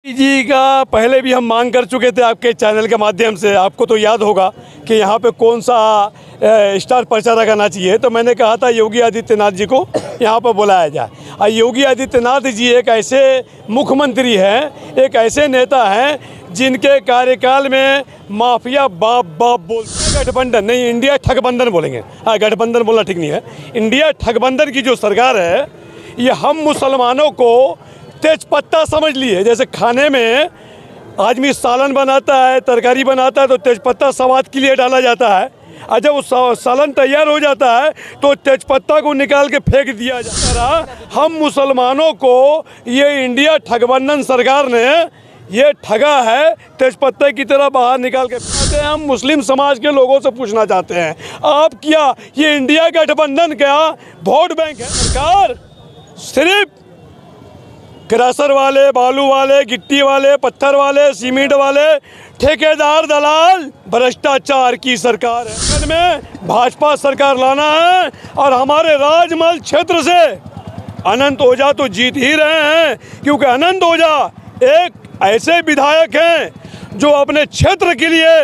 जी का पहले भी हम मांग कर चुके थे आपके चैनल के माध्यम से। आपको तो याद होगा कि यहाँ पे कौन सा स्टार प्रचारक आना चाहिए, तो मैंने कहा था योगी आदित्यनाथ जी को यहाँ पर बुलाया जाए। और योगी आदित्यनाथ जी एक ऐसे मुख्यमंत्री हैं, एक ऐसे नेता हैं जिनके कार्यकाल में माफिया बाप बाप बोलते हैं। गठबंधन नहीं, इंडिया ठगबंधन बोलेंगे। हाँ, गठबंधन बोलना ठीक नहीं है। इंडिया ठगबंधन की जो सरकार है, ये हम मुसलमानों को तेज पत्ता समझ लिए। जैसे खाने में आदमी सालन बनाता है, तरकारी बनाता है, तो तेजपत्ता स्वाद के लिए डाला जाता है, और जब वो सालन तैयार हो जाता है तो तेजपत्ता को निकाल के फेंक दिया जाता है। हम मुसलमानों को ये इंडिया ठगबंधन सरकार ने ये ठगा है, तेजपत्ते की तरह बाहर निकाल के फेंकते हैं। हम मुस्लिम समाज के लोगों से पूछना चाहते हैं, आप क्या ये इंडिया गठबंधन क्या वोट बैंक है? सरकार सिर्फ क्रशर वाले, बालू वाले, गिट्टी वाले, पत्थर वाले, सीमेंट वाले, ठेकेदार, दलाल, भ्रष्टाचार की सरकार है। में भाजपा सरकार लाना है, और हमारे राजमहल क्षेत्र से अनंत ओझा तो जीत ही रहे हैं, क्योंकि अनंत ओझा एक ऐसे विधायक हैं जो अपने क्षेत्र के लिए,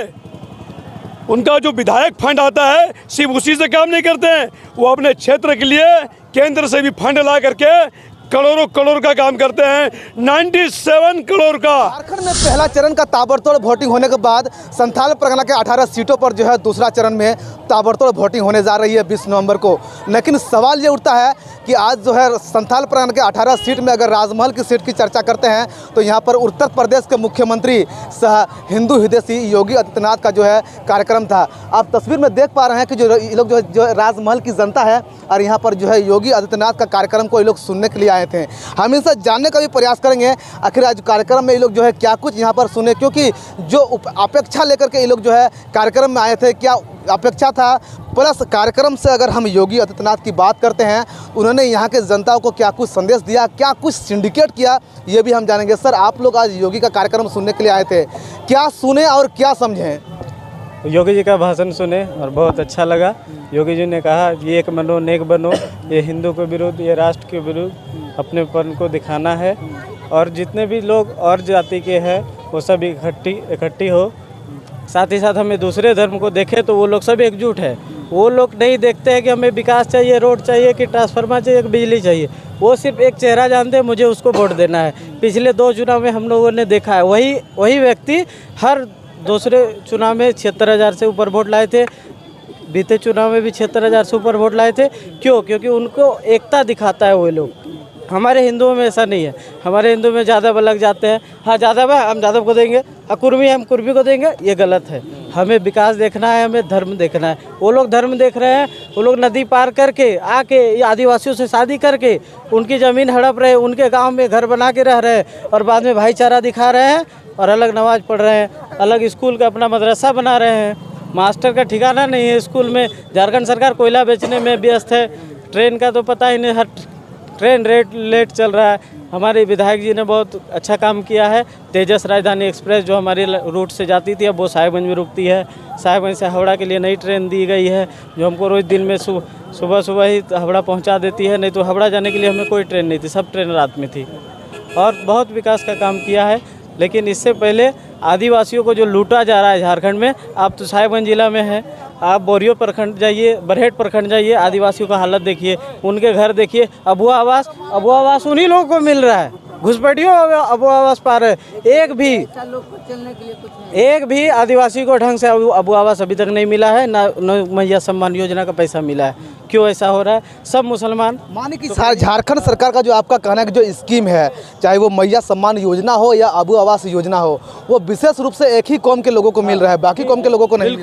उनका जो विधायक फंड आता है सिर्फ उसी से काम नहीं करते हैं, वो अपने क्षेत्र के लिए केंद्र से भी फंड ला करके करोड़ों करोड़ का काम करते हैं। 97 करोड़ का। झारखंड में पहला चरण का ताबड़तोड़ वोटिंग होने के बाद संथाल परगना के 18 सीटों पर जो है दूसरा चरण में ताबड़तोड़ वोटिंग होने जा रही है 20 नवंबर को। लेकिन सवाल ये उठता है कि आज जो है संथाल परगना के 18 सीट में अगर राजमहल की सीट की चर्चा करते हैं तो यहाँ पर उत्तर प्रदेश के मुख्यमंत्री सह हिंदू हिदैषी योगी आदित्यनाथ का जो है कार्यक्रम था। आप तस्वीर में देख पा रहे हैं कि जो लोग जो राजमहल की जनता है और यहाँ पर जो है योगी आदित्यनाथ का कार्यक्रम को ये लोग सुनने के लिए आए थे। हम इनसे जानने का भी प्रयास करेंगे आखिर आज कार्यक्रम में ये लोग जो है क्या कुछ यहाँ पर सुने, क्योंकि जो अपेक्षा लेकर के ये लोग जो है कार्यक्रम में आए थे, क्या अपेक्षा था, प्लस कार्यक्रम से अगर हम योगी आदित्यनाथ की बात करते हैं उन्होंने यहाँ के जनता को क्या कुछ संदेश दिया, क्या कुछ सिंडिकेट किया, ये भी हम जानेंगे। सर, आप लोग आज योगी का कार्यक्रम सुनने के लिए आए थे, क्या सुने और क्या समझें? योगी जी का भाषण सुने और बहुत अच्छा लगा। योगी जी ने कहा ये एक बनो नेक बनो, ये हिंदू के विरुद्ध, ये राष्ट्र के विरुद्ध अपनेपन को दिखाना है, और जितने भी लोग और जाति के हैं वो सब इकट्ठी हो। साथ ही साथ हमें दूसरे धर्म को देखें तो वो लोग सब एकजुट है। वो लोग नहीं देखते हैं कि हमें विकास चाहिए, रोड चाहिए, कि ट्रांसफार्मर चाहिए, कि बिजली चाहिए। वो सिर्फ एक चेहरा जानते हैं, मुझे उसको वोट देना है। पिछले 2 चुनाव में हम लोगों ने देखा है, वही व्यक्ति हर दूसरे चुनाव में 76,000 से ऊपर वोट लाए थे। बीते चुनाव में भी 76,000 से ऊपर वोट लाए थे। क्यों? क्योंकि उनको एकता दिखाता है वो लोग। हमारे हिंदुओं में ऐसा नहीं है। हमारे हिंदू में ज़्यादा लग जाते हैं, हाँ यादव है हम यादव को देंगे, हाँ कुर्मी है हम कुर्मी को देंगे, ये गलत है। हमें विकास देखना है, हमें धर्म देखना है। वो लोग धर्म देख रहे हैं, वो लोग नदी पार करके आके आदिवासियों से शादी करके उनकी ज़मीन हड़प रहे, उनके गाँव में घर बना के रह रहे हैं, और बाद में भाईचारा दिखा रहे हैं और अलग नमाज पढ़ रहे हैं, अलग स्कूल का अपना मदरसा बना रहे हैं। मास्टर का ठिकाना नहीं है स्कूल में। झारखंड सरकार कोयला बेचने में व्यस्त है, ट्रेन का तो पता ही नहीं, हर ट्रेन लेट चल रहा है। हमारे विधायक जी ने बहुत अच्छा काम किया है। तेजस राजधानी एक्सप्रेस जो हमारे रूट से जाती थी अब वो साहेबगंज में रुकती है। साहेबगंज से हावड़ा के लिए नई ट्रेन दी गई है जो हमको रोज़ दिन में सुबह ही हावड़ा पहुंचा देती है। नहीं तो हावड़ा जाने के लिए हमें कोई ट्रेन नहीं थी, सब ट्रेन रात में थी। और बहुत विकास का काम किया है। लेकिन इससे पहले आदिवासियों को जो लूटा जा रहा है झारखंड में, आप तो साहेबगंज जिला में हैं, आप बोरियो प्रखंड जाइए, बरहेट प्रखंड जाइए, आदिवासियों का हालत देखिए, उनके घर देखिए। अबुआ आवास उन्हीं लोगों को मिल रहा है। घुसपैठियों अबुआ आवास पा रहे। एक भी आदिवासी को ढंग से अबुआ आवास अभी तक नहीं मिला है, न मैया सम्मान योजना का पैसा मिला है। क्यों ऐसा हो रहा है? सब मुसलमान माने कि झारखंड सरकार का जो आपका कहना है कि जो स्कीम है, चाहे वो मैया सम्मान योजना हो या अबू आवास योजना हो, वो विशेष रूप से एक ही कौम के लोगों को मिल रहा है, बाकी कौम के लोगों को नहीं।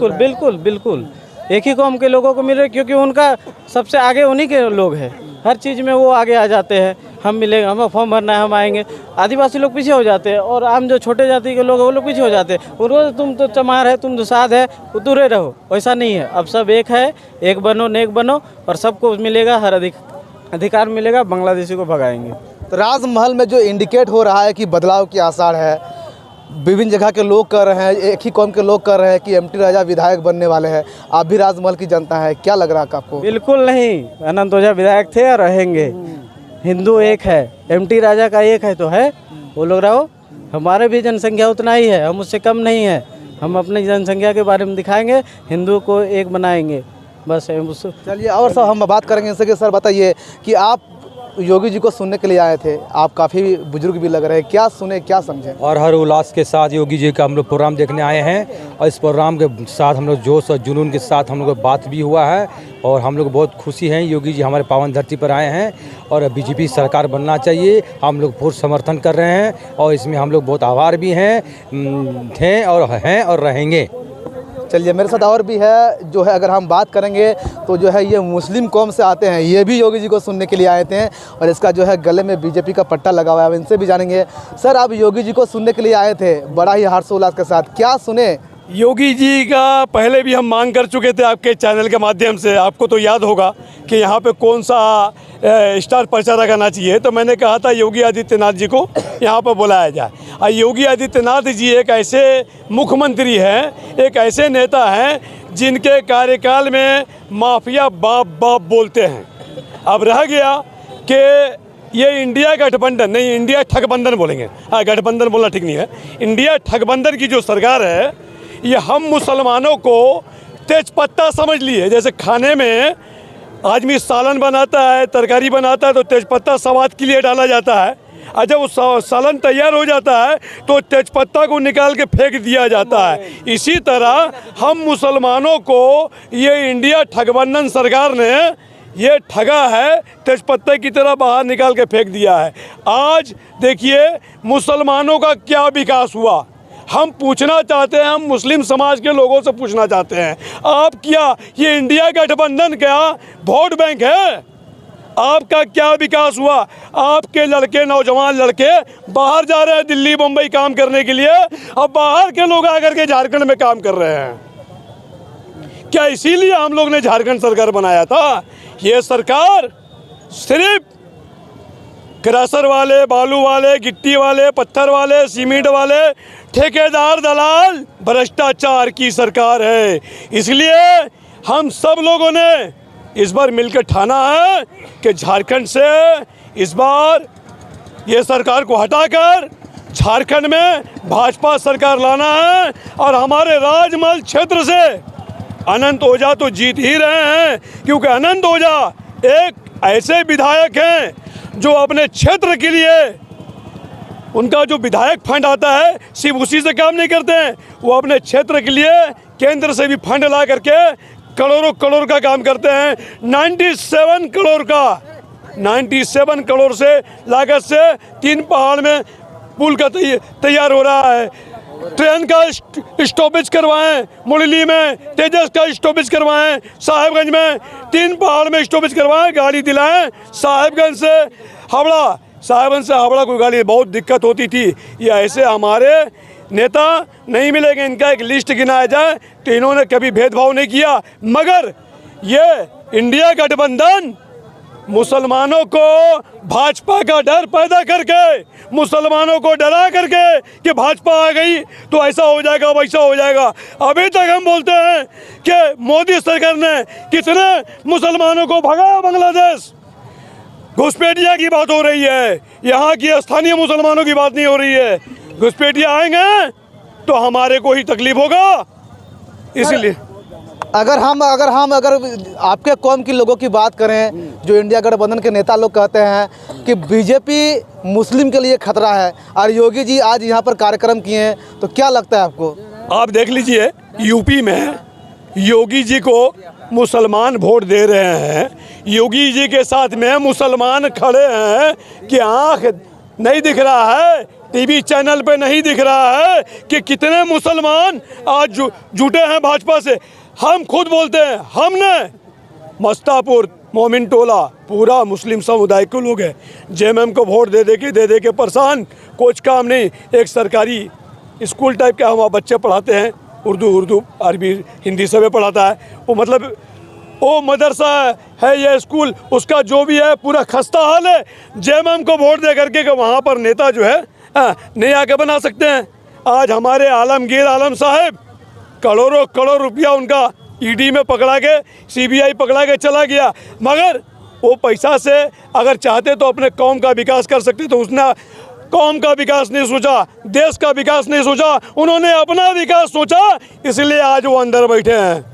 बिल्कुल एक ही कौम के लोगों को मिल रहा है, क्योंकि उनका सबसे आगे उन्हीं के लोग हैं। हर चीज़ में वो आगे आ जाते हैं। हम मिलेंगे, हमें फॉर्म भरना है, हम आएंगे। आदिवासी लोग पीछे हो जाते हैं, और आम जो छोटे जाति के लोग हैं वो लोग पीछे हो जाते हैं। उनको तुम तो चमार है, तुम तो साध है, वो दूरे रहो। वैसा नहीं है। अब सब एक है, एक बनो नेक बनो, और सबको मिलेगा, हर अधिकार मिलेगा। बांग्लादेशी को भगाएंगे। तो राजमहल में जो इंडिकेट हो रहा है कि बदलाव की आसार है, विभिन्न जगह के लोग कर रहे हैं, एक ही कौम के लोग कर रहे हैं कि एमटी राजा विधायक बनने वाले हैं। आप भी राजमहल की जनता है, क्या लग रहा है आपको? बिल्कुल नहीं, अनंत ओझा विधायक थे और रहेंगे। हिंदू एक है, एमटी राजा का एक है तो है, वो लोग रहो। हमारे भी जनसंख्या उतना ही है, हम उससे कम नहीं है। हम अपनी जनसंख्या के बारे में दिखाएंगे, हिंदू को एक बनाएंगे, बस चलिए और सर हम बात करेंगे इनसे कि सर बताइए कि आप योगी जी को सुनने के लिए आए थे, आप काफ़ी बुजुर्ग भी लग रहे हैं, क्या सुने क्या समझे? और हर उल्लास के साथ योगी जी का हम लोग प्रोग्राम देखने आए हैं और इस प्रोग्राम के साथ हम लोग जोश और जुनून के साथ हम लोग बात भी हुआ है और हम लोग बहुत खुशी हैं। योगी जी हमारे पावन धरती पर आए हैं और बीजेपी सरकार बनना चाहिए, हम लोग पूर्ण समर्थन कर रहे हैं और इसमें हम लोग बहुत आभार भी हैं और रहेंगे। चलिए मेरे साथ और भी है जो है, अगर हम बात करेंगे तो जो है ये मुस्लिम कौम से आते हैं, ये भी योगी जी को सुनने के लिए आए थे और इसका जो है गले में बीजेपी का पट्टा लगा हुआ है। अब इनसे भी जानेंगे। सर आप योगी जी को सुनने के लिए आए थे बड़ा ही हर्षोल्लास के साथ, क्या सुने? योगी जी का पहले भी हम मांग कर चुके थे आपके चैनल के माध्यम से, आपको तो याद होगा कि यहाँ पे कौन सा स्टार प्रचारक आना चाहिए, तो मैंने कहा था योगी आदित्यनाथ जी को यहाँ पर बुलाया जाए। और योगी आदित्यनाथ जी एक ऐसे मुख्यमंत्री हैं, एक ऐसे नेता हैं जिनके कार्यकाल में माफिया बाप बाप बोलते हैं। अब रह गया कि ये इंडिया गठबंधन नहीं, इंडिया ठगबंधन बोलेंगे। हाँ, गठबंधन बोलना ठीक नहीं है। इंडिया ठगबंधन की जो सरकार है, ये हम मुसलमानों को तेजपत्ता समझ लिए। जैसे खाने में आदमी सालन बनाता है, तरकारी बनाता है, तो तेजपत्ता स्वाद के लिए डाला जाता है, और जब वो सालन तैयार हो जाता है तो तेजपत्ता को निकाल के फेंक दिया जाता है। इसी तरह हम मुसलमानों को ये इंडिया ठगबंधन सरकार ने ये ठगा है, तेजपत्ते की तरह बाहर निकाल के फेंक दिया है। आज देखिए मुसलमानों का क्या विकास हुआ, हम पूछना चाहते हैं, हम मुस्लिम समाज के लोगों से पूछना चाहते हैं, आप क्या ये इंडिया गठबंधन क्या वोट बैंक है? आपका क्या विकास हुआ? आपके लड़के, नौजवान लड़के बाहर जा रहे हैं दिल्ली मुंबई काम करने के लिए, अब बाहर के लोग आकर के झारखंड में काम कर रहे हैं। क्या इसीलिए हम लोग ने झारखंड सरकार बनाया था? ये सरकार सिर्फ क्रशर वाले, बालू वाले, गिट्टी वाले, पत्थर वाले, सीमेंट वाले, ठेकेदार, दलाल, भ्रष्टाचार की सरकार है। इसलिए हम सब लोगों ने इस बार मिलकर ठाना है कि झारखंड से इस बार ये सरकार को हटाकर झारखंड में भाजपा सरकार लाना है। और हमारे राजमहल क्षेत्र से अनंत ओझा तो जीत ही रहे हैं, क्योंकि अनंत ओझा एक ऐसे विधायक हैं जो अपने क्षेत्र के लिए, उनका जो विधायक फंड आता है सिर्फ उसी से काम नहीं करते हैं, वो अपने क्षेत्र के लिए केंद्र से भी फंड ला करके करोड़ों करोड़ का काम करते हैं। 97 करोड़ का, 97 करोड़ से लागत से 3 पहाड़ में पुल का तैयार हो रहा है। ट्रेन का स्टॉपेज करवाएं, मुरली में तेजस का स्टॉपेज करवाएं, साहेबगंज में 3 पहाड़ में स्टॉपेज करवाएं, गाड़ी दिलाएं। साहेबगंज से हावड़ा कोई गाड़ी बहुत दिक्कत होती थी। ये ऐसे हमारे नेता नहीं मिलेंगे, इनका एक लिस्ट गिनाया जाए तो इन्होंने कभी भेदभाव नहीं किया। मगर ये इंडिया गठबंधन मुसलमानों को भाजपा का डर पैदा करके, मुसलमानों को डरा करके कि भाजपा आ गई तो ऐसा हो जाएगा, वैसा हो जाएगा। अभी तक हम बोलते हैं कि मोदी सरकार ने कितने मुसलमानों को भगाया बांग्लादेश। घुसपैठिया की बात हो रही है, यहाँ की स्थानीय मुसलमानों की बात नहीं हो रही है। घुसपैठिया आएंगे तो हमारे को ही तकलीफ होगा। इसलिए अगर आपके कौम के लोगों की बात करें, जो इंडिया गठबंधन के नेता लोग कहते हैं कि बीजेपी मुस्लिम के लिए खतरा है, और योगी जी आज यहाँ पर कार्यक्रम किए हैं, तो क्या लगता है आपको? आप देख लीजिए, यूपी में योगी जी को मुसलमान वोट दे रहे हैं, योगी जी के साथ में मुसलमान खड़े हैं कि आँख नहीं दिख रहा है, टीवी चैनल पे नहीं दिख रहा है कि कितने मुसलमान आज जुटे हैं भाजपा से। हम खुद बोलते हैं, हमने मस्तापुर, मोमिन टोला, पूरा मुस्लिम समुदाय के लोग हैं, जेएमएम को वोट दे दे के परेशान, कुछ काम नहीं। एक सरकारी स्कूल टाइप का हम बच्चे पढ़ाते हैं, उर्दू अरबी हिंदी सब पढ़ाता है, वो मतलब वो मदरसा है ये स्कूल, उसका जो भी है पूरा खस्ता हाल है। जेएमएम को वोट दे करके कि वहाँ पर नेता जो है नहीं आके बना सकते हैं। आज हमारे आलमगीर आलम साहब करोड़ों रुपया उनका ईडी में पकड़ा के, सीबीआई पकड़ा के चला गया, मगर वो पैसा से अगर चाहते तो अपने कौम का विकास कर सकते। तो उसने कौम का विकास नहीं सोचा, देश का विकास नहीं सोचा, उन्होंने अपना विकास सोचा, इसलिए आज वो अंदर बैठे हैं।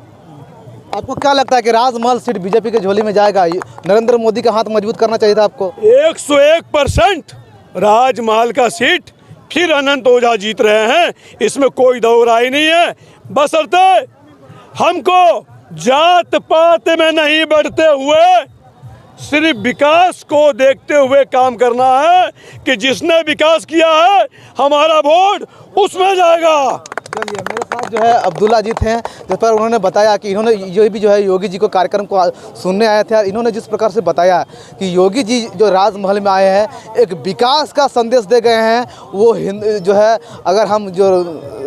आपको क्या लगता है कि राजमहल सीट बीजेपी के झोली में जाएगा? नरेंद्र मोदी का हाथ मजबूत करना चाहिए था आपको। 101% राजमहल का सीट फिर अनंत ओझा जीत रहे हैं, इसमें कोई दो राय नहीं है। बशर्ते हमको जात पात में नहीं बढ़ते हुए सिर्फ विकास को देखते हुए काम करना है कि जिसने विकास किया है हमारा वोट उसमें जाएगा। चलिए, मेरे साथ जो है अब्दुल्ला जी थे, जिस पर उन्होंने बताया कि इन्होंने ये भी जो है योगी जी को कार्यक्रम को सुनने आए थे और इन्होंने जिस प्रकार से बताया कि योगी जी जो राजमहल में आए हैं एक विकास का संदेश दे गए हैं। वो जो है अगर हम जो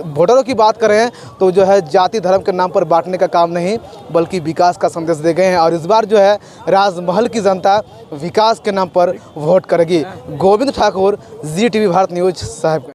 वोटरों की बात करें तो जो है जाति धर्म के नाम पर बांटने का काम नहीं बल्कि विकास का संदेश दे गए हैं और इस बार जो है राजमहल की जनता विकास के नाम पर वोट करेगी। गोविंद ठाकुर, ZTV भारत न्यूज़ साहब।